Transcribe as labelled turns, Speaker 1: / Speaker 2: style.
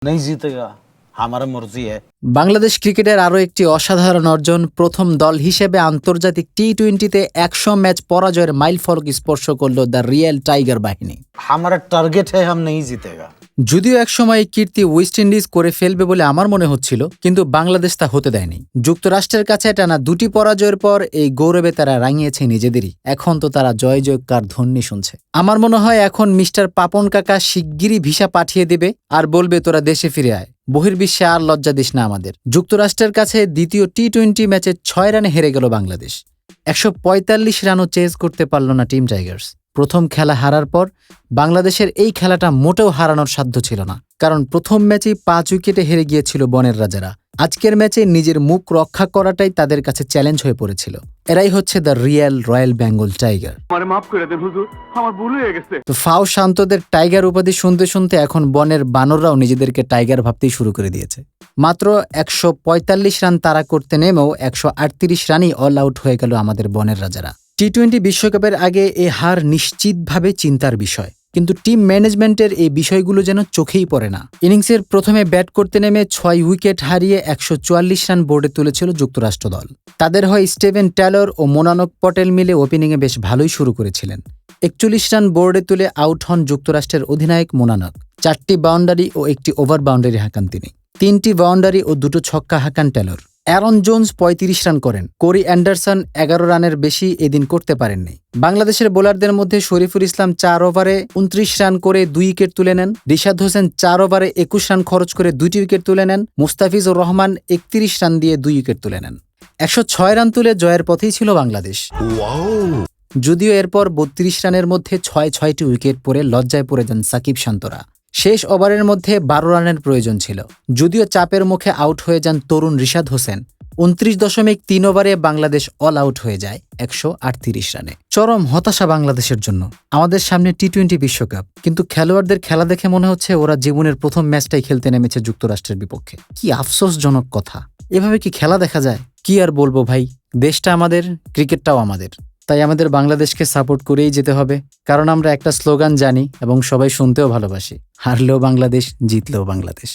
Speaker 1: नहीं जीतेगा हमारा मर्जी है।
Speaker 2: বাংলাদেশ ক্রিকেটের আরও একটি অসাধারণ অর্জন, প্রথম দল হিসেবে আন্তর্জাতিক টি-20তে 100 ম্যাচ পরাজয়ের মাইলফলক স্পর্শ করল দ্য রিয়েল টাইগার বাহিনী।
Speaker 1: हमारा टारगेट है हम नहीं जीतेगा।
Speaker 2: যদিও একসময় কীর্তি ওয়েস্ট ইন্ডিজ করে ফেলবে বলে আমার মনে হচ্ছিল, কিন্তু বাংলাদেশ তা হতে দেয়নি। যুক্তরাষ্ট্রের কাছে টানা 2টি পরাজয়ের পর এই গৌরবে তারা রাঙিয়েছে নিজেদেরই। এখন তো তারা জয় জয়কার ধ্বনি শুনছে। আমার মনে হয় এখন মিস্টার পাপন কাকা শিগগিরই ভিসা পাঠিয়ে দেবে আর বলবে তোরা দেশে ফিরে আয়, বহির্বিশ্বে আর লজ্জা দিস না আমাদের। যুক্তরাষ্ট্রের কাছে দ্বিতীয় টি-20 ম্যাচে 6 রানে হেরে গেল বাংলাদেশ। 145 রানও চেজ করতে পারল না টিম টাইগার্স। প্রথম খেলা হারার পর বাংলাদেশের এই খেলাটা মোটেও হারানোর সাধ্য ছিল না, কারণ প্রথম ম্যাচেই 5 উইকেটে হেরে গিয়েছিল বনের রাজারা। আজকের ম্যাচে নিজের মুখ রক্ষা করাটাই তাদের কাছে চ্যালেঞ্জ হয়ে পড়েছিল। এরাই হচ্ছে the real royal Bengal tiger. তো ফাও শান্তদের টাইগার উপাধি শুনতে শুনতে এখন বনের বানররাও নিজেদেরকে টাইগার ভাবতেই শুরু করে দিয়েছে। মাত্র 145 রান তাড়া করতে নেমেও 138 রানই অল আউট হয়ে গেল আমাদের বনের রাজারা। টি-20 বিশ্বকাপের আগে এ হার নিশ্চিতভাবে চিন্তার বিষয়, কিন্তু টিম ম্যানেজমেন্টের এই বিষয়গুলো যেন চোখেই পড়ে না। ইনিংসের প্রথমে ব্যাট করতে নেমে 6 উইকেট হারিয়ে 144 রান বোর্ডে তুলেছিল যুক্তরাষ্ট্র দল। তাদের হয় স্টিভেন টেলর ও মোনানক পটেল মিলে ওপেনিংয়ে বেশ ভালোই শুরু করেছিলেন। 41 রান বোর্ডে তুলে আউট হন যুক্তরাষ্ট্রের অধিনায়ক মোনানক। 4টি বাউন্ডারি ও 1টি ওভার বাউন্ডারি হাঁকান তিনি। 3টি বাউন্ডারি ও 2টো ছক্কা হাঁকান টেলর। অ্যারন জোন্স 35 রান করেন। কোরি অ্যান্ডারসন 11 রানের বেশি এদিন করতে পারেননি। বাংলাদেশের বোলারদের মধ্যে শরীফুল ইসলাম 4 ওভারে 29 রান করে 2 উইকেট তুলে নেন। রিশাদ হোসেন 4 ওভারে 21 রান খরচ করে 2টি উইকেট তুলে নেন। মুস্তাফিজুর রহমান 31 রান দিয়ে 2 উইকেট তুলে নেন। 106 রান তুলে জয়ের পথেই ছিল বাংলাদেশ। যদিও এরপর 32 রানের মধ্যে 6টি উইকেট পড়ে লজ্জায় পড়ে যান সাকিব শান্তরা। শেষ ওভারের মধ্যে 12 রানের প্রয়োজন ছিল। যদিও চাপের মুখে আউট হয়ে যান তরুণ রিশাদ হোসেন। 29.3 ওভারে বাংলাদেশ অল আউট হয়ে যায় 138 রানে। চরম হতাশা বাংলাদেশের জন্য। আমাদের সামনে টি-20 বিশ্বকাপ, কিন্তু খেলোয়াড়দের খেলা দেখে মনে হচ্ছে ওরা জীবনের প্রথম ম্যাচটাই খেলতে নেমেছে যুক্তরাষ্ট্রের বিপক্ষে। কি আফসোসজনক কথা! এভাবে কি খেলা দেখা যায়? কি আর বলবো ভাই, দেশটা আমাদের, ক্রিকেটটাও আমাদের। তাই আমাদের বাংলাদেশকে সাপোর্ট করেই যেতে হবে, কারণ আমরা একটা স্লোগান জানি এবং সবাই শুনতেও ভালোবাসি, হারলেও বাংলাদেশ, জিতলেও বাংলাদেশ।